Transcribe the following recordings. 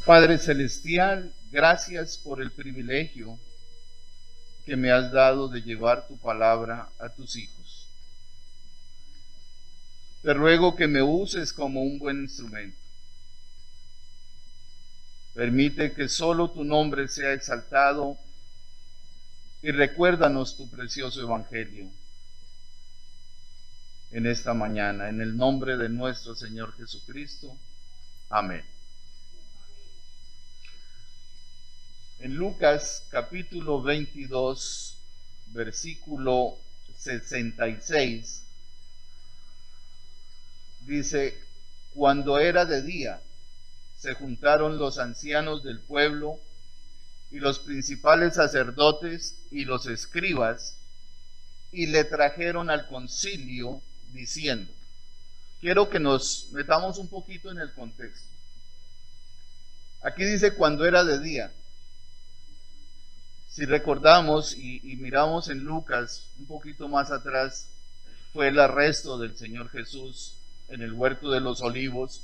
Padre Celestial, gracias por el privilegio que me has dado de llevar tu palabra a tus hijos. Te ruego que me uses como un buen instrumento. Permite que solo tu nombre sea exaltado y recuérdanos tu precioso evangelio en esta mañana, en el nombre de nuestro Señor Jesucristo. Amén. En Lucas capítulo 22, versículo 66, dice: cuando era de día, se juntaron los ancianos del pueblo y los principales sacerdotes y los escribas, y le trajeron al concilio diciendo. Quiero que nos metamos un poquito en el contexto. Aquí dice cuando era de día. Si recordamos y miramos en Lucas un poquito más atrás, fue el arresto del Señor Jesús en el huerto de los Olivos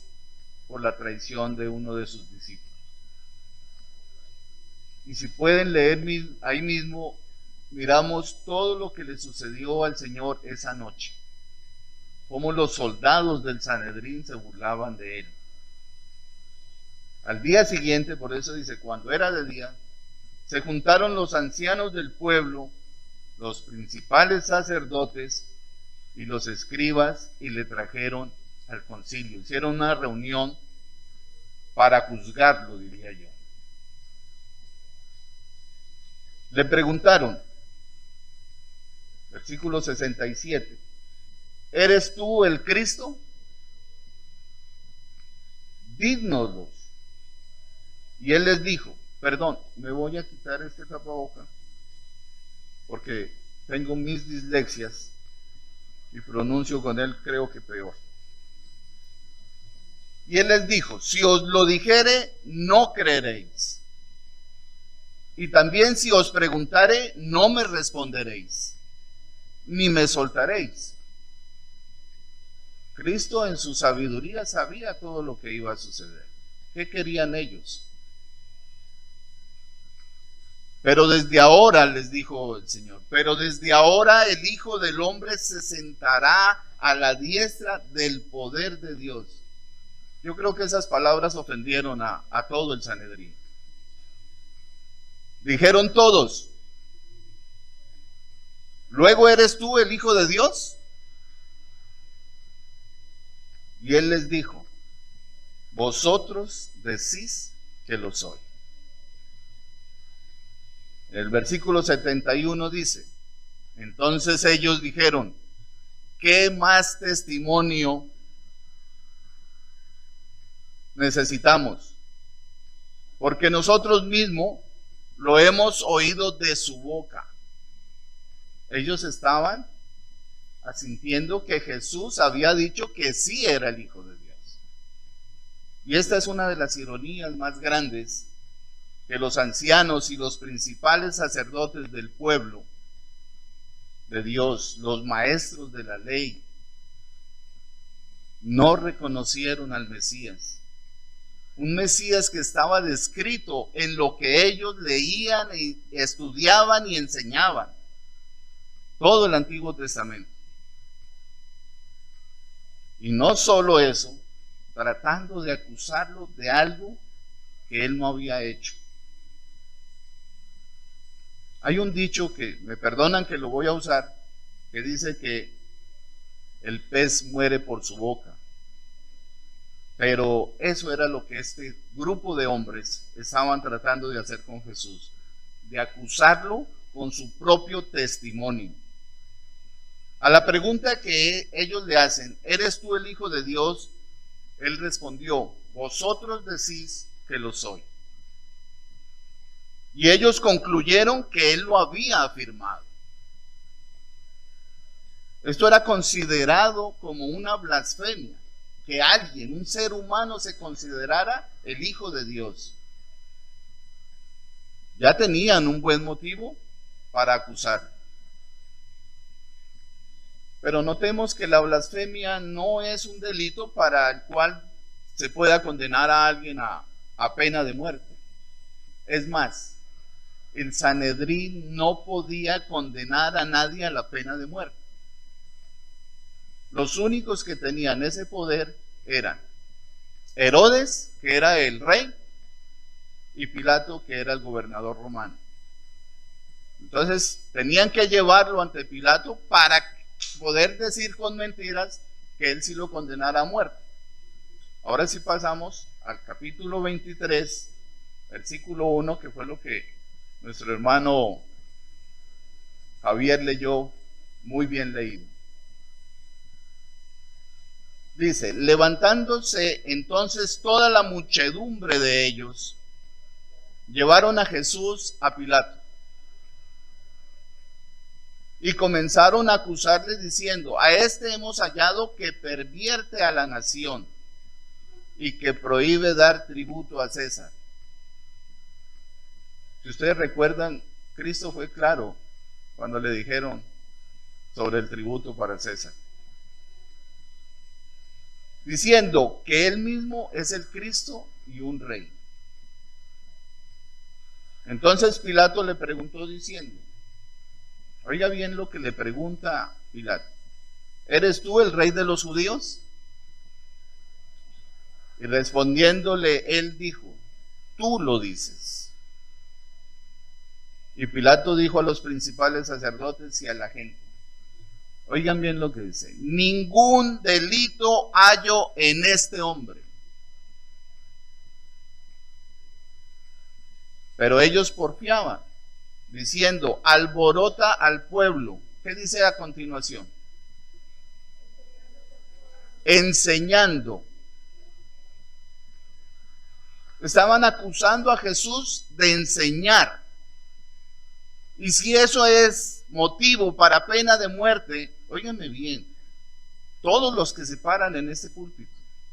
por la traición de uno de sus discípulos. Y si pueden leer ahí mismo, miramos todo lo que le sucedió al Señor esa noche, cómo los soldados del Sanedrín se burlaban de él. Al día siguiente, por eso dice, cuando era de día, se juntaron los ancianos del pueblo, los principales sacerdotes y los escribas, y le trajeron al concilio. Hicieron una reunión para juzgarlo, diría yo. Le preguntaron, versículo 67, ¿eres tú el Cristo? Dínoslo. Y él les dijo, perdón, me voy a quitar este tapaboca porque tengo mis dislexias y pronuncio con él creo que peor. Y él les dijo, si os lo dijere, no creeréis. Y también si os preguntare, no me responderéis, ni me soltaréis. Cristo en su sabiduría sabía todo lo que iba a suceder. ¿Qué querían ellos? Pero desde ahora, les dijo el Señor, pero desde ahora el Hijo del Hombre se sentará a la diestra del poder de Dios. Yo creo que esas palabras ofendieron a todo el Sanedrín. Dijeron todos, ¿luego eres tú el Hijo de Dios? Y él les dijo, vosotros decís que lo soy. El versículo 71 dice, entonces ellos dijeron, ¿qué más testimonio necesitamos? Porque nosotros mismos lo hemos oído de su boca. Ellos estaban asintiendo que Jesús había dicho que sí era el Hijo de Dios. Y esta es una de las ironías más grandes, que los ancianos y los principales sacerdotes del pueblo de Dios, los maestros de la ley, no reconocieron al Mesías. Un Mesías que estaba descrito en lo que ellos leían y estudiaban y enseñaban. Todo el Antiguo Testamento. Y no solo eso, tratando de acusarlo de algo que él no había hecho. Hay un dicho que, me perdonan que lo voy a usar, que dice que el pez muere por su boca. Pero eso era lo que este grupo de hombres estaban tratando de hacer con Jesús, de acusarlo con su propio testimonio. A la pregunta que ellos le hacen, ¿eres tú el Hijo de Dios? Él respondió, vosotros decís que lo soy. Y ellos concluyeron que él lo había afirmado. Esto era considerado como una blasfemia, que alguien, un ser humano, se considerara el Hijo de Dios. Ya tenían un buen motivo para acusar. Pero notemos que la blasfemia no es un delito para el cual se pueda condenar a alguien a a pena de muerte. Es más, el Sanedrín no podía condenar a nadie a la pena de muerte. Los únicos que tenían ese poder eran Herodes, que era el rey, y Pilato, que era el gobernador romano. Entonces tenían que llevarlo ante Pilato para poder decir con mentiras que él sí lo condenara a muerte. Ahora sí pasamos al capítulo 23, versículo 1, que fue lo que nuestro hermano Javier leyó, muy bien leído. Dice: levantándose entonces toda la muchedumbre de ellos, llevaron a Jesús a Pilato y comenzaron a acusarle diciendo: a este hemos hallado que pervierte a la nación y que prohíbe dar tributo a César. Si ustedes recuerdan, Cristo fue claro cuando le dijeron sobre el tributo para César, diciendo que él mismo es el Cristo y un rey. Entonces Pilato le preguntó diciendo, oiga bien lo que le pregunta Pilato: ¿eres tú el rey de los judíos? Y respondiéndole él dijo: tú lo dices. Y Pilato dijo a los principales sacerdotes y a la gente, oigan bien lo que dice: ningún delito hallo en este hombre. Pero ellos porfiaban, diciendo: alborota al pueblo. ¿Qué dice a continuación? Enseñando. Estaban acusando a Jesús de enseñar. Y si eso es motivo para pena de muerte, óiganme bien, todos los que se paran en este púlpito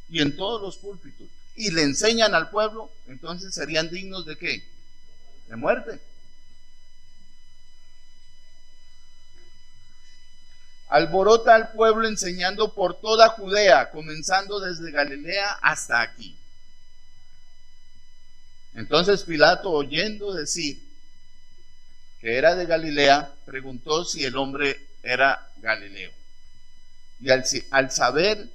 y en todos los púlpitos y le enseñan al pueblo, entonces serían dignos ¿de qué? De muerte. Alborota al pueblo enseñando por toda Judea, comenzando desde Galilea hasta aquí. Entonces Pilato, oyendo decir que era de Galilea, preguntó si el hombre era galileo. Y al saber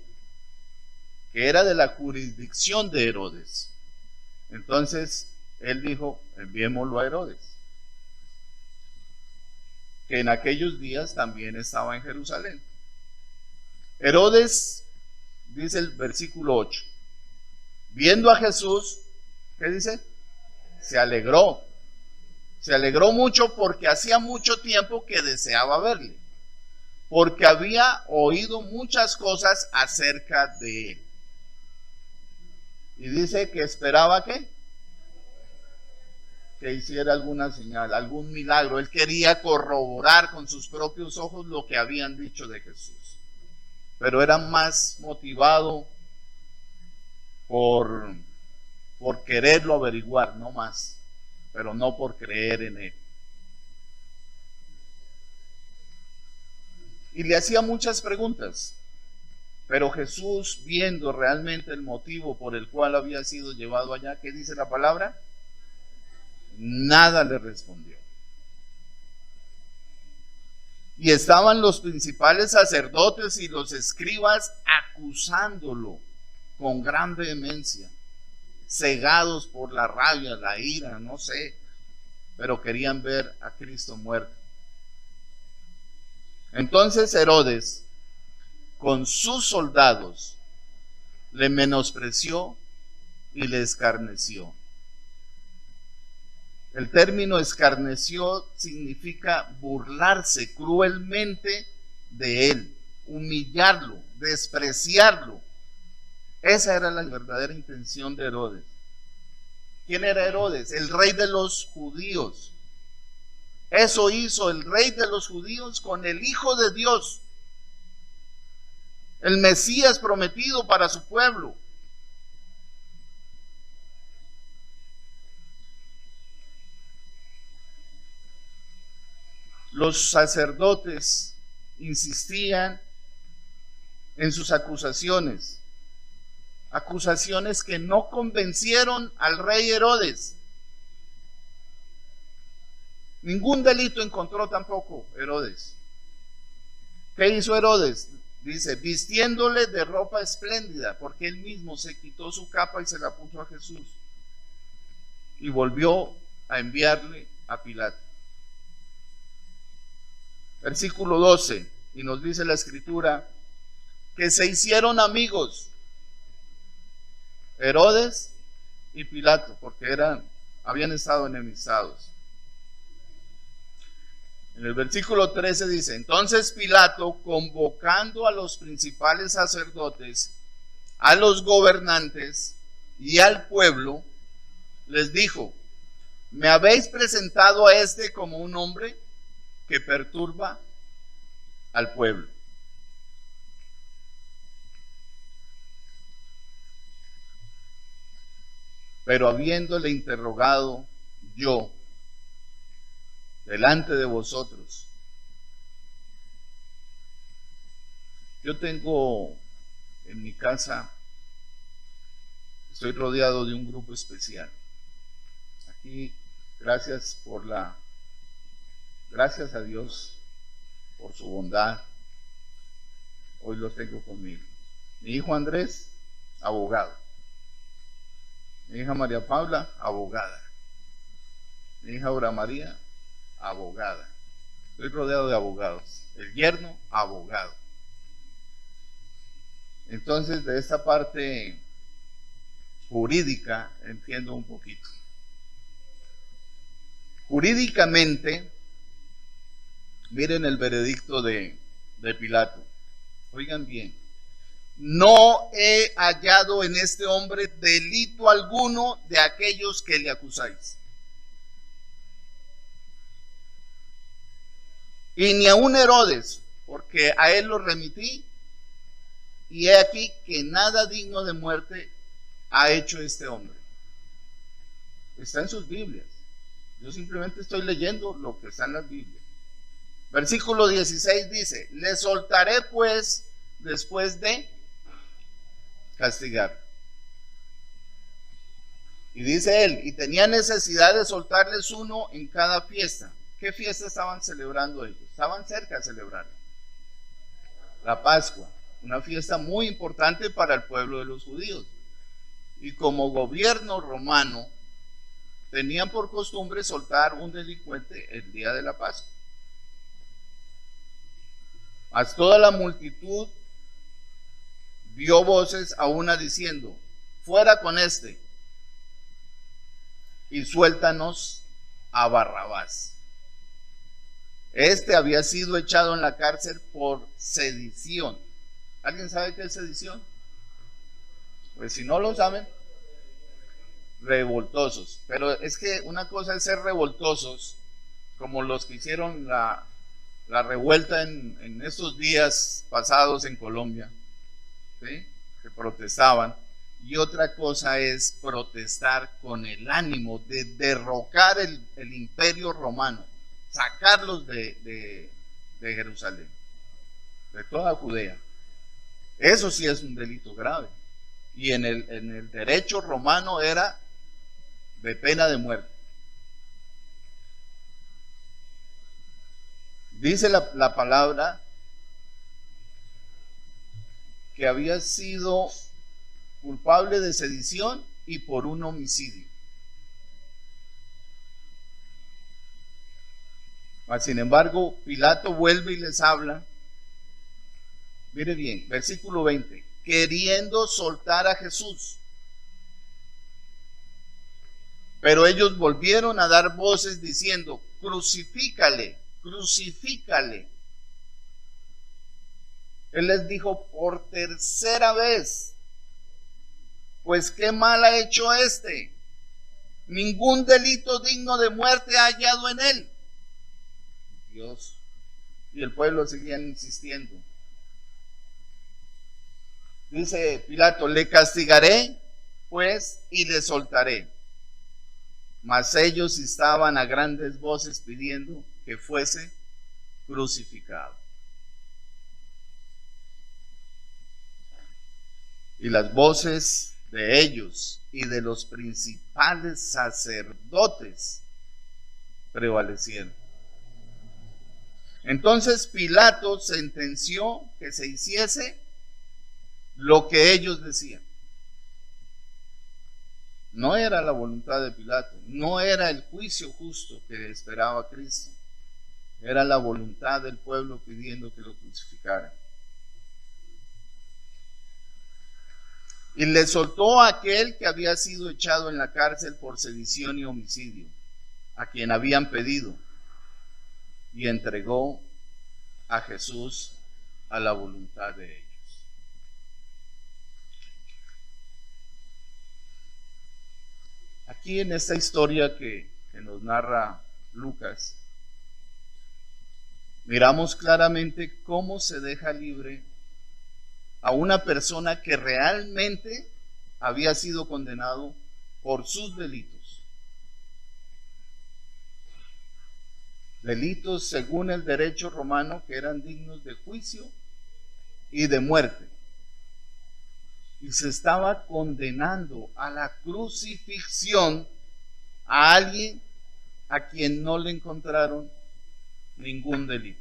que era de la jurisdicción de Herodes, entonces él dijo: enviémoslo a Herodes, que en aquellos días también estaba en Jerusalén. Herodes, dice el versículo 8, viendo a Jesús, ¿qué dice? Se alegró mucho porque hacía mucho tiempo que deseaba verle, porque había oído muchas cosas acerca de él. Y dice que esperaba que hiciera alguna señal, algún milagro. Él quería corroborar con sus propios ojos lo que habían dicho de Jesús, pero era más motivado por quererlo averiguar, no más, pero no por creer en él. Y le hacía muchas preguntas, pero Jesús, viendo realmente el motivo por el cual había sido llevado allá, ¿qué dice la palabra? Nada le respondió. Y estaban los principales sacerdotes y los escribas acusándolo con gran vehemencia, cegados por la rabia, la ira, no sé, pero querían ver a Cristo muerto. Entonces Herodes, con sus soldados, le menospreció y le escarneció. El término escarneció significa burlarse cruelmente de él, humillarlo, despreciarlo. Esa era la verdadera intención de Herodes. ¿Quién era Herodes? El rey de los judíos. Eso hizo el rey de los judíos con el Hijo de Dios, el Mesías prometido para su pueblo. Los sacerdotes insistían en sus acusaciones. acusaciones que no convencieron al rey Herodes. Ningún delito encontró tampoco Herodes. ¿Qué hizo Herodes? Dice, vistiéndole de ropa espléndida, porque él mismo se quitó su capa y se la puso a Jesús. Y volvió a enviarle a Pilato. Versículo 12, y nos dice la escritura, que se hicieron amigos Herodes y Pilato, porque habían estado enemistados. En el versículo 13 dice, entonces Pilato, convocando a los principales sacerdotes, a los gobernantes y al pueblo, les dijo, ¿me habéis presentado a este como un hombre que perturba al pueblo? Pero habiéndole interrogado yo delante de vosotros, yo tengo en mi casa, estoy rodeado de un grupo especial. Aquí, gracias a Dios por su bondad, hoy los tengo conmigo. Mi hijo Andrés, abogado. Mi hija María Paula, abogada. Mi hija Aura María, abogada. Estoy rodeado de abogados. El yerno, abogado. Entonces, de esta parte jurídica entiendo un poquito. Jurídicamente, miren el veredicto de Pilato. Oigan bien. No he hallado en este hombre delito alguno de aquellos que le acusáis. Y ni a un Herodes, porque a él lo remití, y he aquí que nada digno de muerte ha hecho este hombre. Está en sus Biblias. Yo simplemente estoy leyendo lo que está en las Biblias. Versículo 16 dice, le soltaré pues después de castigar. Y dice él, y tenía necesidad de soltarles uno en cada fiesta. ¿Qué fiesta estaban celebrando ellos? Estaban cerca de celebrarla. La Pascua, una fiesta muy importante para el pueblo de los judíos. Y como gobierno romano, tenían por costumbre soltar un delincuente el día de la Pascua. Mas toda la multitud dio voces a una diciendo, fuera con este y suéltanos a Barrabás. Este había sido echado en la cárcel por sedición. ¿Alguien sabe qué es sedición? Pues si no lo saben, revoltosos. Pero es que una cosa es ser revoltosos, como los que hicieron la revuelta en estos días pasados en Colombia, ¿sí? Que protestaban, y otra cosa es protestar con el ánimo de derrocar el imperio romano, sacarlos de Jerusalén, de toda Judea. Eso sí es un delito grave, y en el derecho romano era de pena de muerte. Dice la palabra que había sido culpable de sedición y por un homicidio. Mas, sin embargo, Pilato vuelve y les habla. Mire bien, versículo 20. Queriendo soltar a Jesús. Pero ellos volvieron a dar voces diciendo, crucifícale, crucifícale. Él les dijo por tercera vez, pues qué mal ha hecho este. Ningún delito digno de muerte ha hallado en él. Dios. Y el pueblo seguían insistiendo. Dice Pilato, le castigaré, pues, y le soltaré. Mas ellos estaban a grandes voces pidiendo que fuese crucificado. Y las voces de ellos y de los principales sacerdotes prevalecieron. Entonces Pilato sentenció que se hiciese lo que ellos decían. No era la voluntad de Pilato, no era el juicio justo que esperaba Cristo, era la voluntad del pueblo pidiendo que lo crucificaran. Y le soltó a aquel que había sido echado en la cárcel por sedición y homicidio, a quien habían pedido, y entregó a Jesús a la voluntad de ellos. Aquí en esta historia que nos narra Lucas, miramos claramente cómo se deja libre a una persona que realmente había sido condenado por sus delitos. Delitos según el derecho romano que eran dignos de juicio y de muerte. Y se estaba condenando a la crucifixión a alguien a quien no le encontraron ningún delito.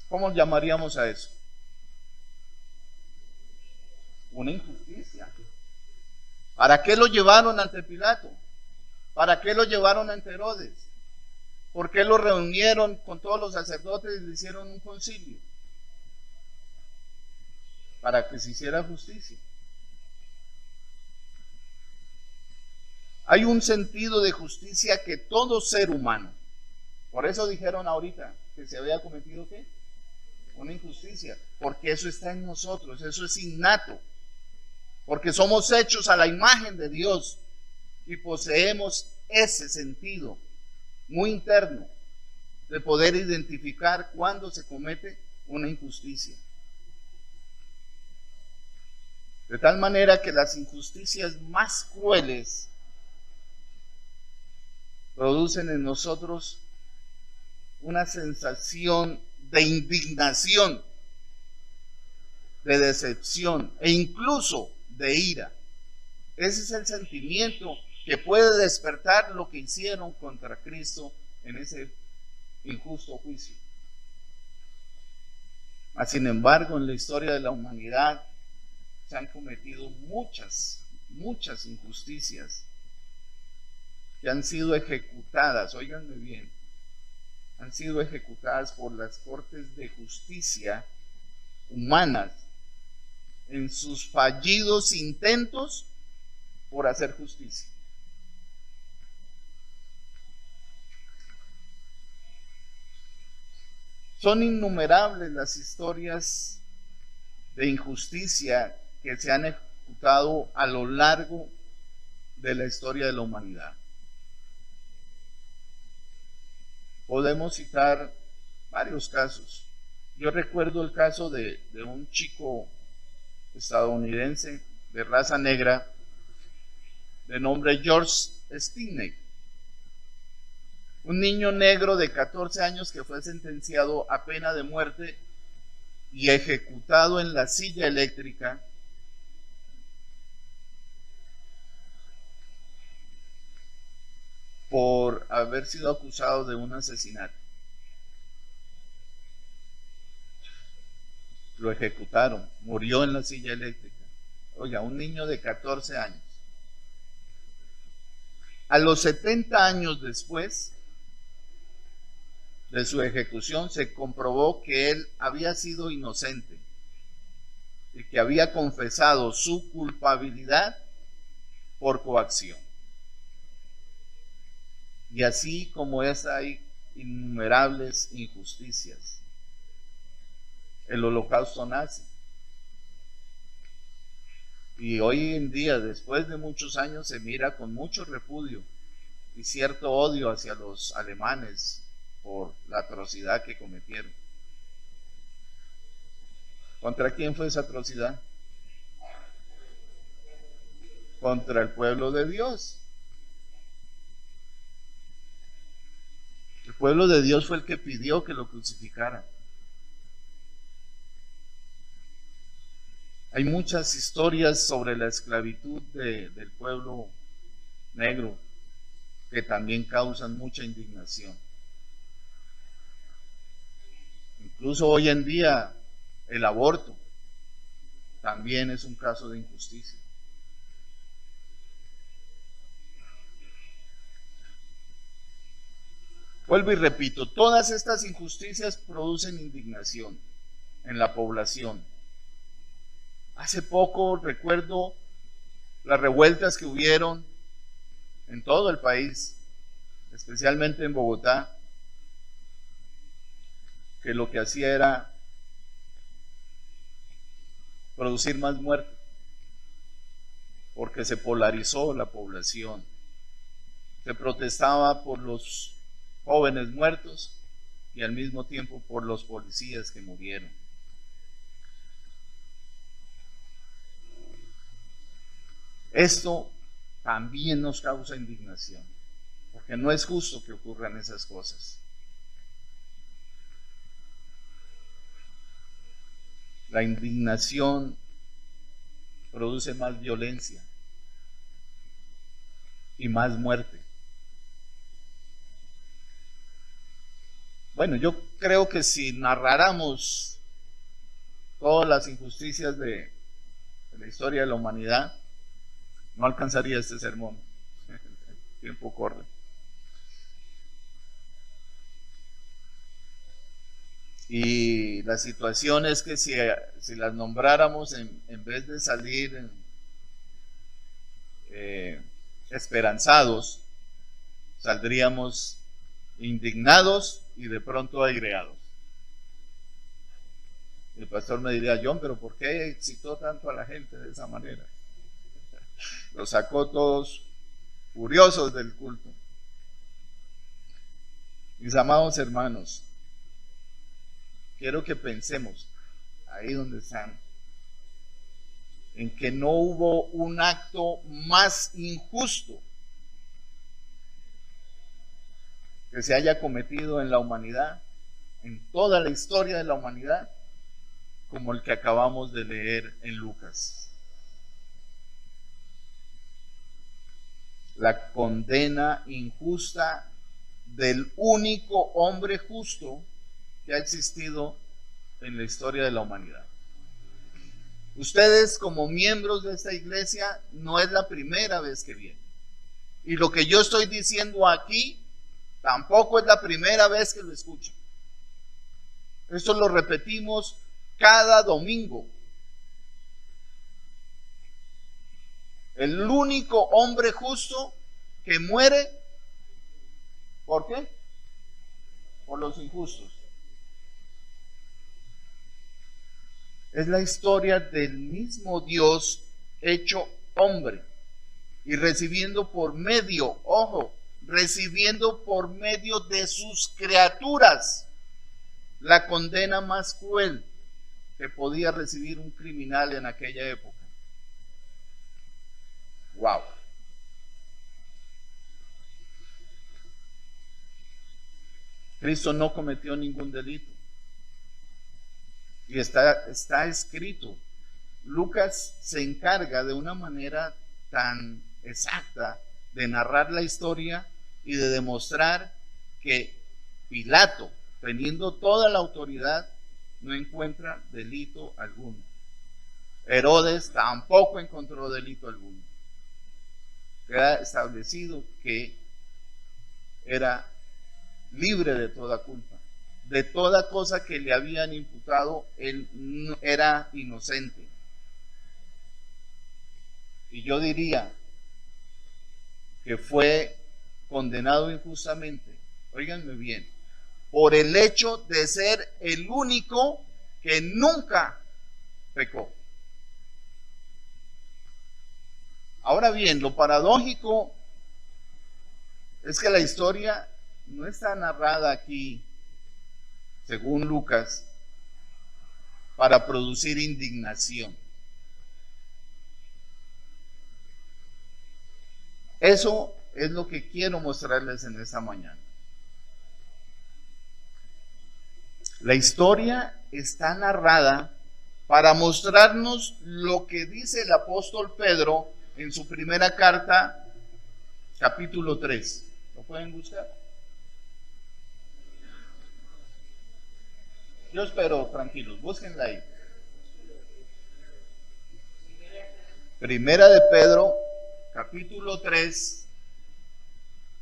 ¿Cómo llamaríamos a eso? Una injusticia. ¿Para qué lo llevaron ante Pilato? ¿Para qué lo llevaron ante Herodes? ¿Por qué lo reunieron con todos los sacerdotes y le hicieron un concilio? Para que se hiciera justicia. Hay un sentido de justicia que todo ser humano, por eso dijeron ahorita que se había cometido ¿qué? Una injusticia, porque eso está en nosotros, eso es innato, porque somos hechos a la imagen de Dios y poseemos ese sentido muy interno de poder identificar cuando se comete una injusticia. De tal manera que las injusticias más crueles producen en nosotros una sensación de indignación, de decepción e incluso de ira. Ese es el sentimiento que puede despertar lo que hicieron contra Cristo en ese injusto juicio. Mas, sin embargo, en la historia de la humanidad se han cometido muchas injusticias que han sido ejecutadas, óiganme bien, han sido ejecutadas por las cortes de justicia humanas en sus fallidos intentos por hacer justicia. Son innumerables las historias de injusticia que se han ejecutado a lo largo de la historia de la humanidad. Podemos citar varios casos. Yo recuerdo el caso de un chico estadounidense de raza negra de nombre George Stinney. Un niño negro de 14 años que fue sentenciado a pena de muerte y ejecutado en la silla eléctrica por haber sido acusado de un asesinato. Lo ejecutaron, murió en la silla eléctrica. Oiga, un niño de 14 años. A los 70 años después de su ejecución se comprobó que él había sido inocente y que había confesado su culpabilidad por coacción. Y así como esa hay innumerables injusticias. El Holocausto nazi. Y hoy en día, después de muchos años, se mira con mucho repudio y cierto odio hacia los alemanes por la atrocidad que cometieron. ¿Contra quién fue esa atrocidad? Contra el pueblo de Dios. El pueblo de Dios fue el que pidió que lo crucificaran. Hay muchas historias sobre la esclavitud del pueblo negro que también causan mucha indignación. Incluso hoy en día el aborto también es un caso de injusticia. Vuelvo y repito, todas estas injusticias producen indignación en la población. Hace poco recuerdo las revueltas que hubieron en todo el país, especialmente en Bogotá, que lo que hacía era producir más muertes, porque se polarizó la población. Se protestaba por los jóvenes muertos y al mismo tiempo por los policías que murieron. Esto también nos causa indignación, porque no es justo que ocurran esas cosas. La indignación produce más violencia y más muerte. Bueno, yo creo que si narráramos todas las injusticias de la historia de la humanidad, no alcanzaría este sermón. El tiempo corre. Y la situación es que si las nombráramos, en vez de salir esperanzados, saldríamos indignados y de pronto aireados. El pastor me diría: John, pero ¿por qué excitó tanto a la gente de esa manera? Los sacó todos furiosos del culto. Mis amados hermanos, quiero que pensemos, ahí donde están, en que no hubo un acto más injusto que se haya cometido en la humanidad, en toda la historia de la humanidad, como el que acabamos de leer en Lucas. La condena injusta del único hombre justo que ha existido en la historia de la humanidad. Ustedes, como miembros de esta iglesia, no es la primera vez que vienen. Y lo que yo estoy diciendo aquí tampoco es la primera vez que lo escuchan. Esto lo repetimos cada domingo. El único hombre justo que muere, ¿por qué? Por los injustos. Es la historia del mismo Dios hecho hombre y recibiendo por medio, ojo, recibiendo por medio de sus criaturas la condena más cruel que podía recibir un criminal en aquella época. Wow. Cristo no cometió ningún delito. Y está escrito. Lucas se encarga de una manera tan exacta de narrar la historia y de demostrar que Pilato, teniendo toda la autoridad, no encuentra delito alguno. Herodes tampoco encontró delito alguno. Queda establecido que era libre de toda culpa. De toda cosa que le habían imputado, él era inocente. Y yo diría que fue condenado injustamente, óiganme bien, por el hecho de ser el único que nunca pecó. Ahora bien, lo paradójico es que la historia no está narrada aquí, según Lucas, para producir indignación. Eso es lo que quiero mostrarles en esta mañana. La historia está narrada para mostrarnos lo que dice el apóstol Pedro en su primera carta, capítulo 3. ¿Lo pueden buscar? Yo espero, tranquilos, búsquenla ahí. Primera de Pedro, capítulo 3,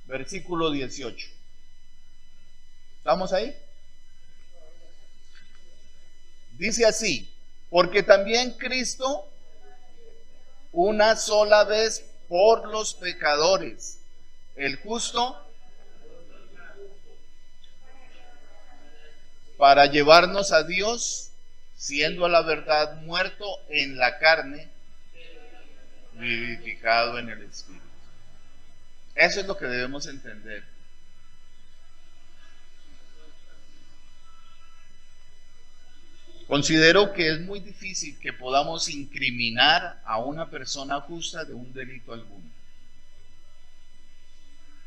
versículo 18. ¿Estamos ahí? Dice así: porque también Cristo una sola vez por los pecadores, el justo, para llevarnos a Dios, siendo a la verdad muerto en la carne, vivificado en el Espíritu. Eso es lo que debemos entender. Considero que es muy difícil que podamos incriminar a una persona justa de un delito alguno.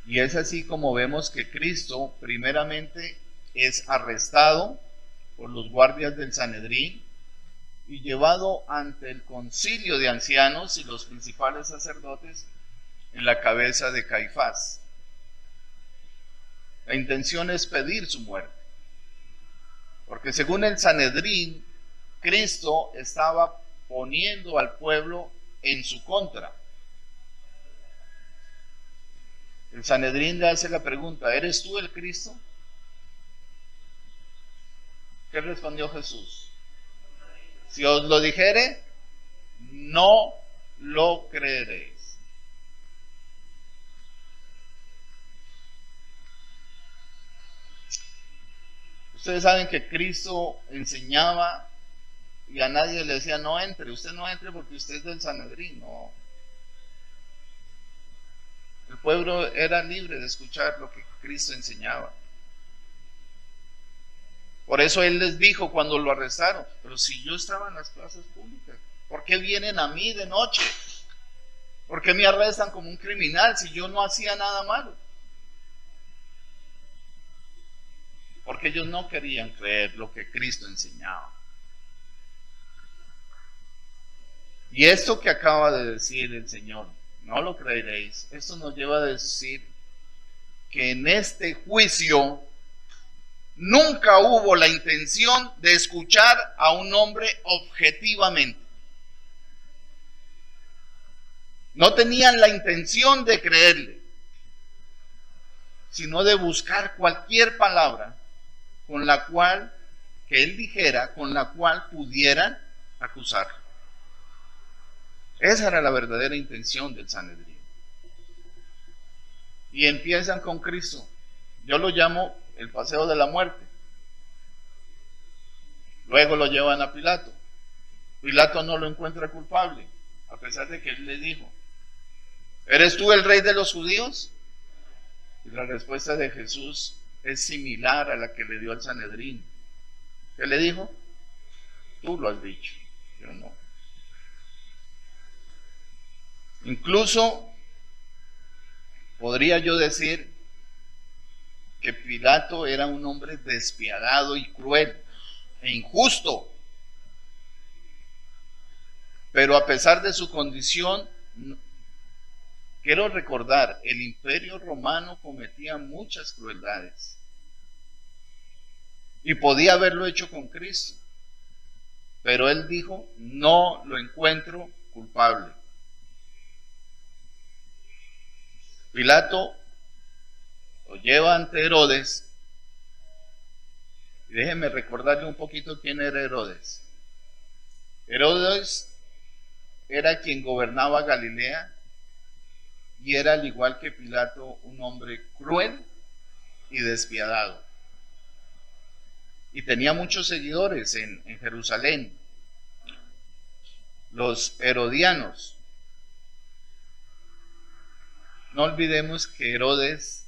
Y es así como vemos que Cristo primeramente es arrestado por los guardias del Sanedrín y llevado ante el concilio de ancianos y los principales sacerdotes en la cabeza de Caifás. La intención es pedir su muerte, porque según el Sanedrín, Cristo estaba poniendo al pueblo en su contra. El Sanedrín le hace la pregunta: ¿eres tú el Cristo? ¿Qué respondió Jesús? Si os lo dijere, no lo creeréis. Ustedes saben que Cristo enseñaba y a nadie le decía: no entre, usted no entre porque usted es del Sanedrín. No. El pueblo era libre de escuchar lo que Cristo enseñaba. Por eso Él les dijo cuando lo arrestaron: pero si yo estaba en las plazas públicas, ¿por qué vienen a mí de noche? ¿Por qué me arrestan como un criminal si yo no hacía nada malo? Porque ellos no querían creer lo que Cristo enseñaba. Y esto que acaba de decir el Señor, no lo creeréis, esto nos lleva a decir que en este juicio nunca hubo la intención de escuchar a un hombre objetivamente. No tenían la intención de creerle, sino de buscar cualquier palabra con la cual, que él dijera, con la cual pudieran acusarlo. Esa era la verdadera intención del Sanedrín. Y empiezan con Cristo. Yo lo llamo el paseo de la muerte. Luego lo llevan a Pilato. Pilato no lo encuentra culpable, a pesar de que él le dijo: ¿eres tú el rey de los judíos? Y la respuesta de Jesús es similar a la que le dio al Sanedrín. ¿Qué le dijo? Tú lo has dicho, yo no. Incluso podría yo decir que Pilato era un hombre despiadado y cruel e injusto. Pero a pesar de su condición, quiero recordar, el Imperio Romano cometía muchas crueldades. Y podía haberlo hecho con Cristo. Pero él dijo: no lo encuentro culpable. Pilato lo lleva ante Herodes. Y déjenme recordarle un poquito quién era Herodes. Herodes era quien gobernaba Galilea y era, al igual que Pilato, un hombre cruel y despiadado. Y tenía muchos seguidores en Jerusalén, los herodianos. No olvidemos que Herodes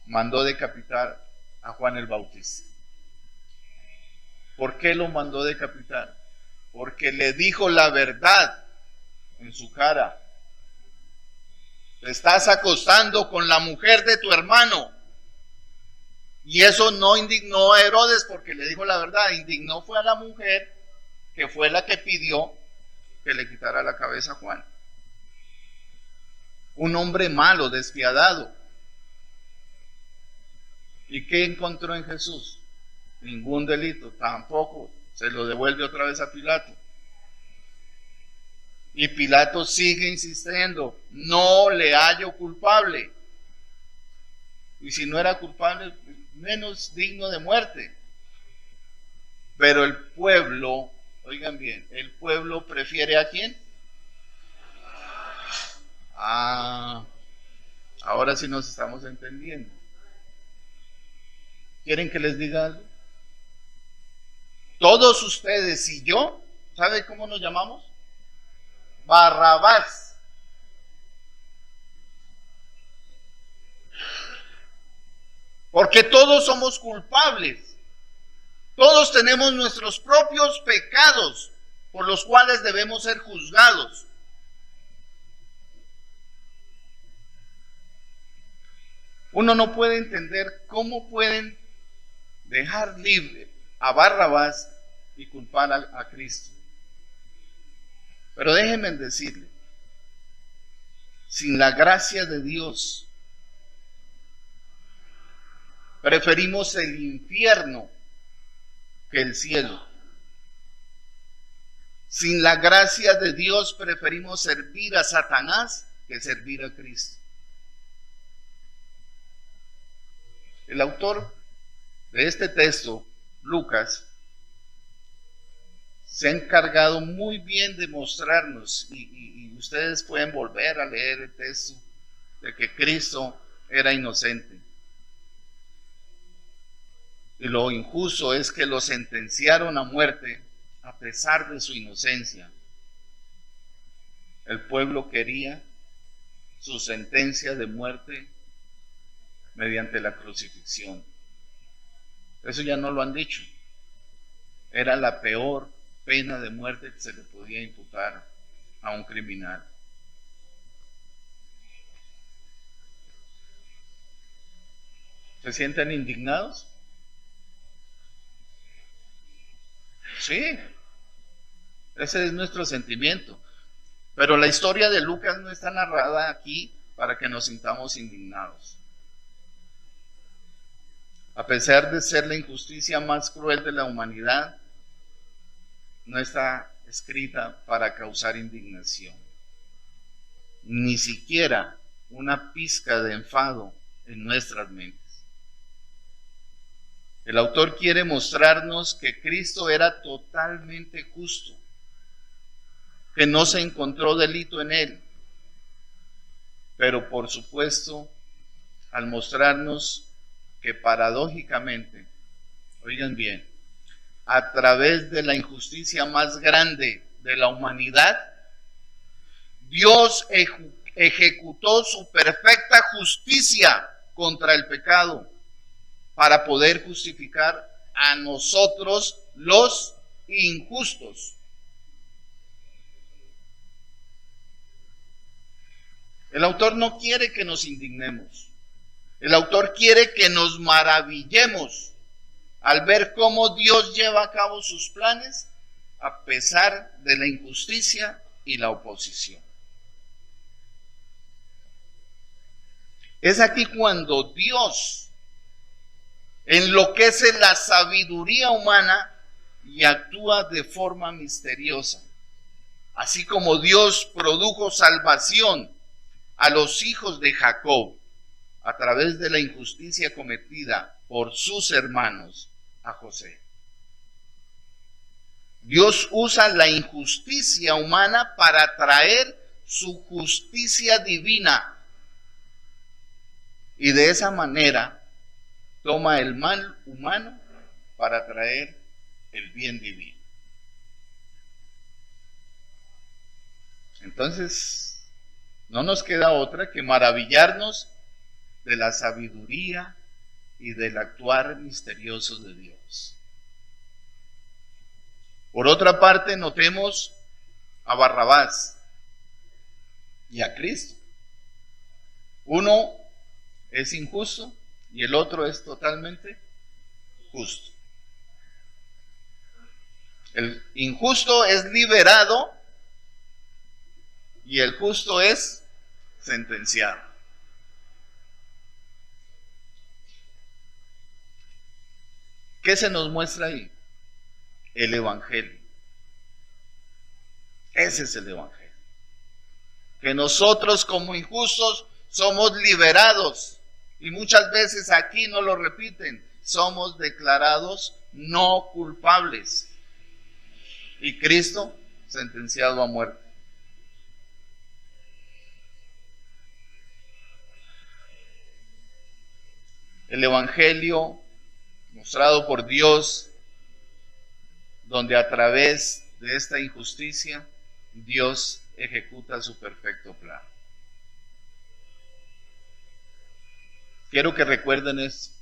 mandó decapitar a Juan el Bautista. ¿Por qué lo mandó decapitar? Porque le dijo la verdad en su cara: te estás acostando con la mujer de tu hermano. Y eso no indignó a Herodes porque le dijo la verdad, indignó fue a la mujer que fue la que pidió que le quitara la cabeza a Juan. Un hombre malo, despiadado. ¿Y qué encontró en Jesús? Ningún delito, tampoco. Se lo devuelve otra vez a Pilato. Y Pilato sigue insistiendo, no le hallo culpable. Y si no era culpable, menos digno de muerte. Pero el pueblo, oigan bien, el pueblo prefiere ¿a quién? Ahora sí nos estamos entendiendo. ¿Quieren que les diga algo? Todos ustedes y yo, ¿sabe cómo nos llamamos? Barrabás. Porque todos somos culpables. Todos tenemos nuestros propios pecados por los cuales debemos ser juzgados. Uno no puede entender cómo pueden dejar libre a Barrabás y culpar a Cristo. Pero déjenme decirle, sin la gracia de Dios, preferimos el infierno que el cielo. Sin la gracia de Dios, preferimos servir a Satanás que servir a Cristo. El autor de este texto, Lucas, se ha encargado muy bien de mostrarnos, y ustedes pueden volver a leer el texto, de que Cristo era inocente. Y lo injusto es que lo sentenciaron a muerte a pesar de su inocencia. El pueblo quería su sentencia de muerte mediante la crucifixión. Eso ya no lo han dicho. Era la peor pena de muerte que se le podía imputar a un criminal. ¿Se sienten indignados? Sí, ese es nuestro sentimiento. Pero la historia de Lucas no está narrada aquí para que nos sintamos indignados. A pesar de ser la injusticia más cruel de la humanidad, no está escrita para causar indignación. Ni siquiera una pizca de enfado en nuestras mentes. El autor quiere mostrarnos que Cristo era totalmente justo, que no se encontró delito en él, pero por supuesto, al mostrarnos que paradójicamente, oigan bien, a través de la injusticia más grande de la humanidad, Dios ejecutó su perfecta justicia contra el pecado para poder justificar a nosotros los injustos. El autor no quiere que nos indignemos. El autor quiere que nos maravillemos al ver cómo Dios lleva a cabo sus planes a pesar de la injusticia y la oposición. Es aquí cuando Dios enloquece la sabiduría humana y actúa de forma misteriosa. Así como Dios produjo salvación a los hijos de Jacob a través de la injusticia cometida por sus hermanos a José. Dios usa la injusticia humana para traer su justicia divina. Y de esa manera toma el mal humano para traer el bien divino. Entonces, no nos queda otra que maravillarnos de la sabiduría y del actuar misterioso de Dios. Por otra parte, notemos a Barrabás y a Cristo. Uno es injusto y el otro es totalmente justo. El injusto es liberado y el justo es sentenciado. ¿Qué se nos muestra ahí? El Evangelio. Ese es el Evangelio. Que nosotros como injustos somos liberados. Y muchas veces aquí no lo repiten. Somos declarados no culpables. Y Cristo sentenciado a muerte. El Evangelio mostrado por Dios, donde a través de esta injusticia Dios ejecuta su perfecto plan. Quiero que recuerden esto.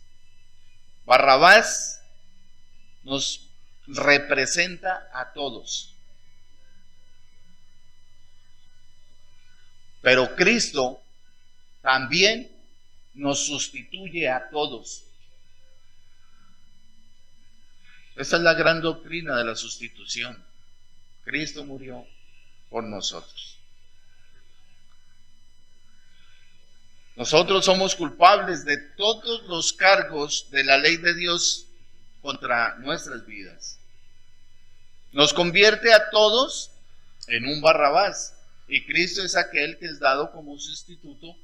Barrabás nos representa a todos. Pero Cristo también nos sustituye a todos. Esta es la gran doctrina de la sustitución. Cristo murió por nosotros. Nosotros somos culpables de todos los cargos de la ley de Dios contra nuestras vidas. Nos convierte a todos en un Barrabás. Y Cristo es aquel que es dado como sustituto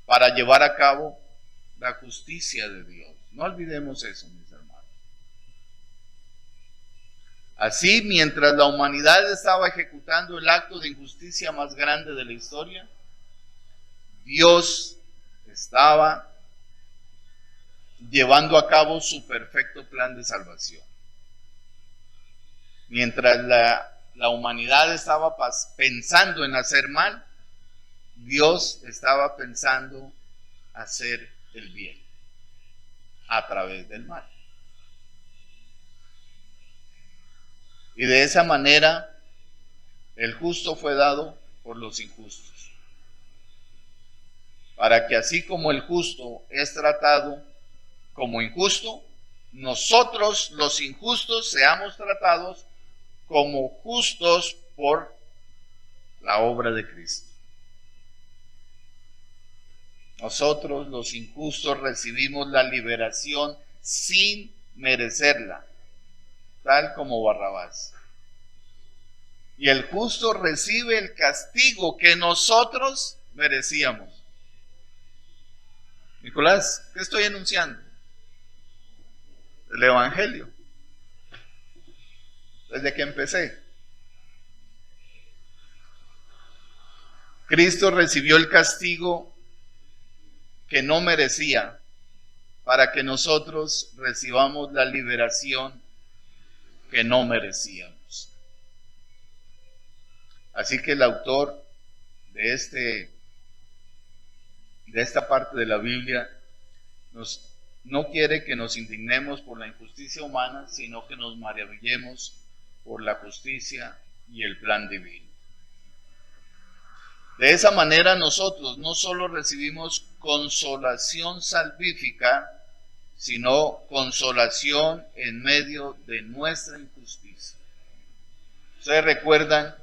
para llevar a cabo la justicia de Dios. No olvidemos eso, mis hermanos. Así, mientras la humanidad estaba ejecutando el acto de injusticia más grande de la historia, Dios estaba llevando a cabo su perfecto plan de salvación. Mientras la humanidad estaba pensando en hacer mal, Dios estaba pensando hacer el bien a través del mal. Y de esa manera, el justo fue dado por los injustos. Para que así como el justo es tratado como injusto, nosotros los injustos seamos tratados como justos por la obra de Cristo. Nosotros los injustos recibimos la liberación sin merecerla, tal como Barrabás. Y el justo recibe el castigo que nosotros merecíamos. Nicolás, ¿qué estoy enunciando? El Evangelio. Desde que empecé. Cristo recibió el castigo que no merecía para que nosotros recibamos la liberación que no merecíamos. Así que el autor de esta parte de la Biblia no quiere que nos indignemos por la injusticia humana, sino que nos maravillemos por la justicia y el plan divino. De esa manera nosotros no solo recibimos consolación salvífica, sino consolación en medio de nuestra injusticia. Ustedes recuerdan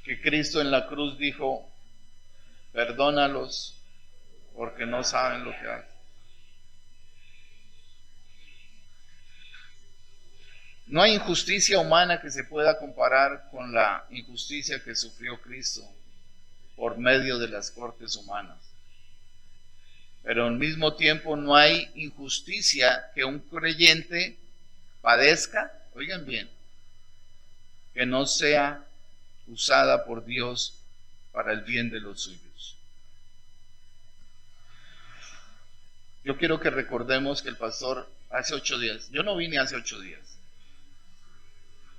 que Cristo en la cruz dijo: perdónalos porque no saben lo que hacen. No hay injusticia humana que se pueda comparar con la injusticia que sufrió Cristo por medio de las cortes humanas. Pero al mismo tiempo no hay injusticia que un creyente padezca, oigan bien, que no sea usada por Dios para el bien de los suyos. Yo quiero que recordemos que el pastor hace 8 días, yo no vine hace 8 días,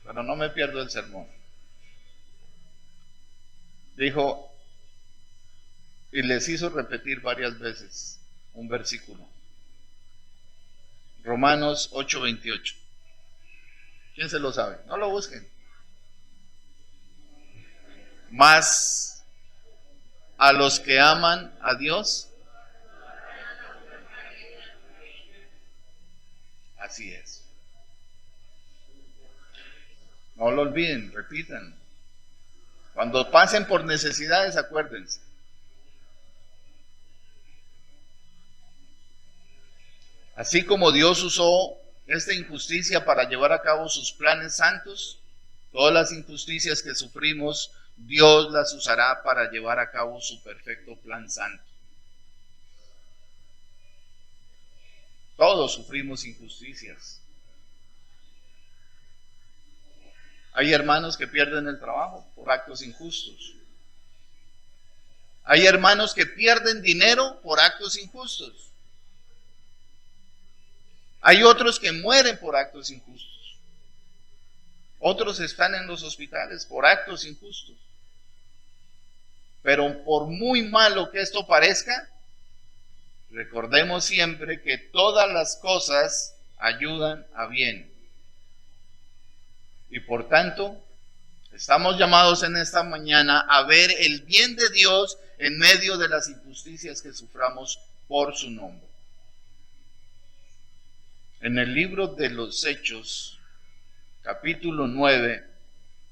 pero no me pierdo el sermón. Dijo, y les hizo repetir varias veces un versículo. Romanos 8:28. ¿Quién se lo sabe? No lo busquen. Mas a los que aman a Dios. Así es. No lo olviden, repitan. Cuando pasen por necesidades, acuérdense. Así como Dios usó esta injusticia para llevar a cabo sus planes santos, todas las injusticias que sufrimos, Dios las usará para llevar a cabo su perfecto plan santo. Todos sufrimos injusticias. Hay hermanos que pierden el trabajo por actos injustos. Hay hermanos que pierden dinero por actos injustos. Hay otros que mueren por actos injustos. Otros están en los hospitales por actos injustos. Pero por muy malo que esto parezca, recordemos siempre que todas las cosas ayudan a bien. Y por tanto, estamos llamados en esta mañana a ver el bien de Dios en medio de las injusticias que suframos por su nombre. En el libro de los Hechos, capítulo 9,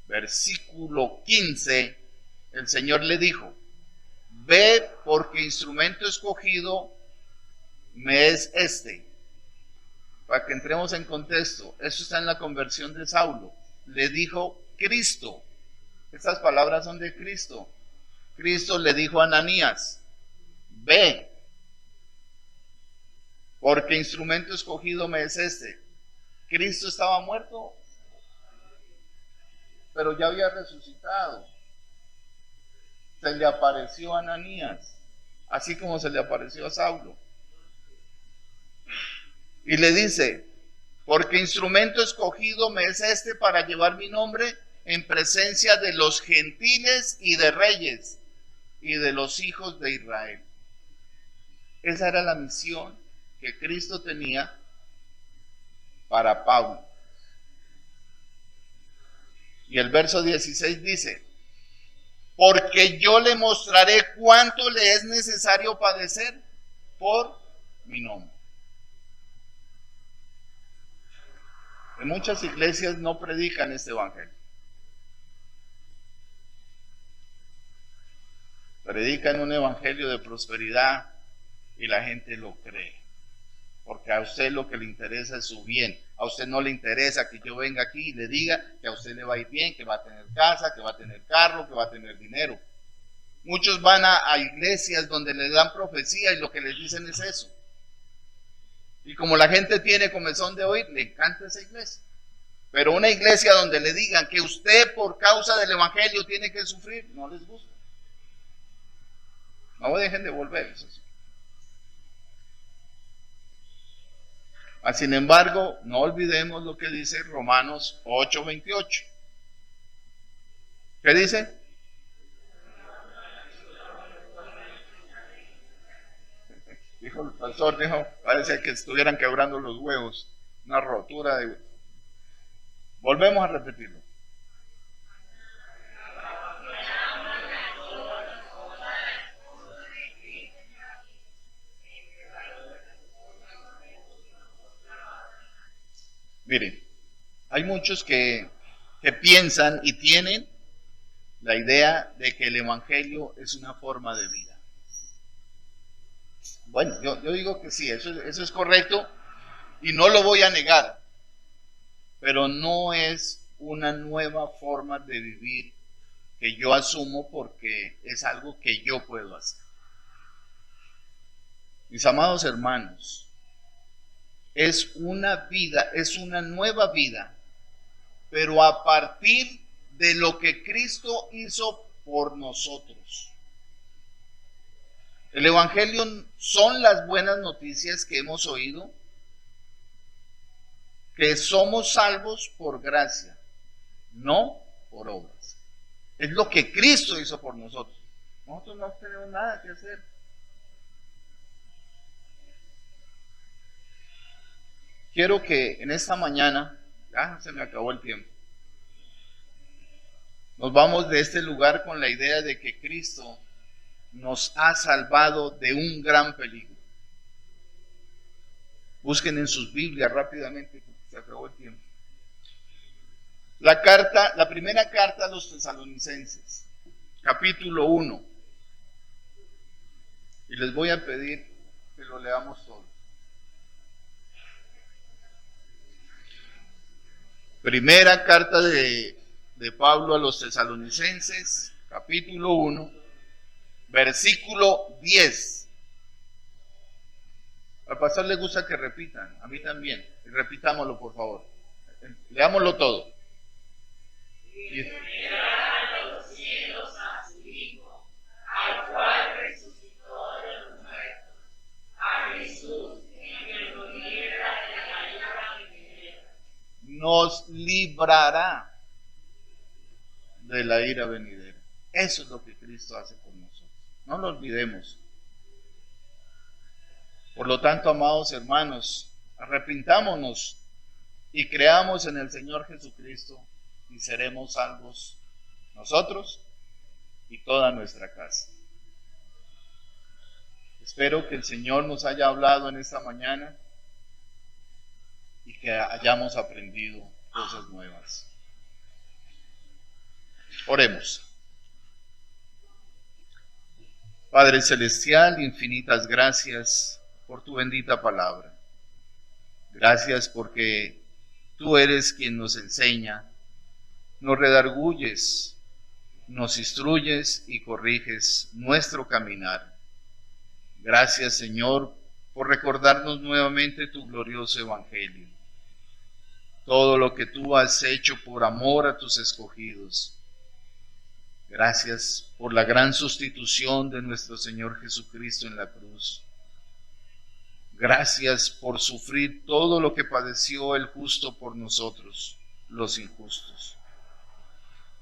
versículo 15, el Señor le dijo: ve, porque instrumento escogido me es este. Para que entremos en contexto, eso está en la conversión de Saulo. Le dijo Cristo. Estas palabras son de Cristo. Cristo le dijo a Ananías: ve, porque instrumento escogido me es este. Cristo estaba muerto, pero ya había resucitado. Se le apareció a Ananías, así como se le apareció a Saulo. Y le dice: porque instrumento escogido me es este para llevar mi nombre en presencia de los gentiles y de reyes y de los hijos de Israel. Esa era la misión que Cristo tenía para Pablo. Y el verso 16 dice: porque yo le mostraré cuánto le es necesario padecer por mi nombre. En muchas iglesias no predican este evangelio. Predican un evangelio de prosperidad y la gente lo cree. Porque a usted lo que le interesa es su bien. A usted no le interesa que yo venga aquí y le diga que a usted le va a ir bien, que va a tener casa, que va a tener carro, que va a tener dinero. Muchos van a iglesias donde le dan profecía y lo que les dicen es eso. Y como la gente tiene comezón de oír, le encanta esa iglesia. Pero una iglesia donde le digan que usted por causa del evangelio tiene que sufrir, no les gusta. No dejen de volver eso. Sin embargo, no olvidemos lo que dice Romanos 8:28. ¿Qué dice? Dijo el pastor, parece que estuvieran quebrando los huevos. Una rotura de... Volvemos a repetirlo. Miren, hay muchos que piensan y tienen la idea de que el evangelio es una forma de vida. Bueno, yo digo que sí, eso es correcto y no lo voy a negar, pero no es una nueva forma de vivir que yo asumo porque es algo que yo puedo hacer. Mis amados hermanos, es una vida, es una nueva vida, pero a partir de lo que Cristo hizo por nosotros. El evangelio son las buenas noticias que hemos oído, que somos salvos por gracia, no por obras. Es lo que Cristo hizo por nosotros. Nosotros no tenemos nada que hacer. Quiero que en esta mañana, ya se me acabó el tiempo, nos vamos de este lugar con la idea de que Cristo nos ha salvado de un gran peligro. Busquen en sus Biblias rápidamente, porque se acabó el tiempo. La primera carta a los Tesalonicenses, capítulo 1. Y les voy a pedir que lo leamos todos. Primera carta de Pablo a los Tesalonicenses, capítulo 1, versículo 10. Al pastor le gusta que repitan, a mí también. Repitámoslo, por favor. Leámoslo todo. Y nos librará de la ira venidera. Eso es lo que Cristo hace por nosotros. No lo olvidemos. Por lo tanto, amados hermanos, arrepintámonos y creamos en el Señor Jesucristo y seremos salvos nosotros y toda nuestra casa. Espero que el Señor nos haya hablado en esta mañana y que hayamos aprendido cosas nuevas. Oremos. Padre Celestial, infinitas gracias por tu bendita palabra. Gracias porque tú eres quien nos enseña, nos redarguyes, nos instruyes y corriges nuestro caminar. Gracias, Señor, por recordarnos nuevamente tu glorioso evangelio. Todo lo que tú has hecho por amor a tus escogidos. Gracias por la gran sustitución de nuestro Señor Jesucristo en la cruz. Gracias por sufrir todo lo que padeció el justo por nosotros, los injustos.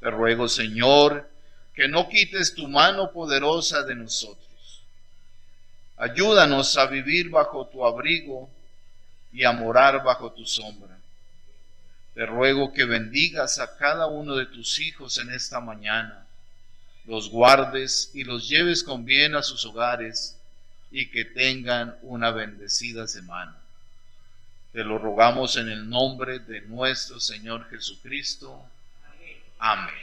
Te ruego, Señor, que no quites tu mano poderosa de nosotros. Ayúdanos a vivir bajo tu abrigo y a morar bajo tu sombra. Te ruego que bendigas a cada uno de tus hijos en esta mañana, los guardes y los lleves con bien a sus hogares y que tengan una bendecida semana. Te lo rogamos en el nombre de nuestro Señor Jesucristo. Amén.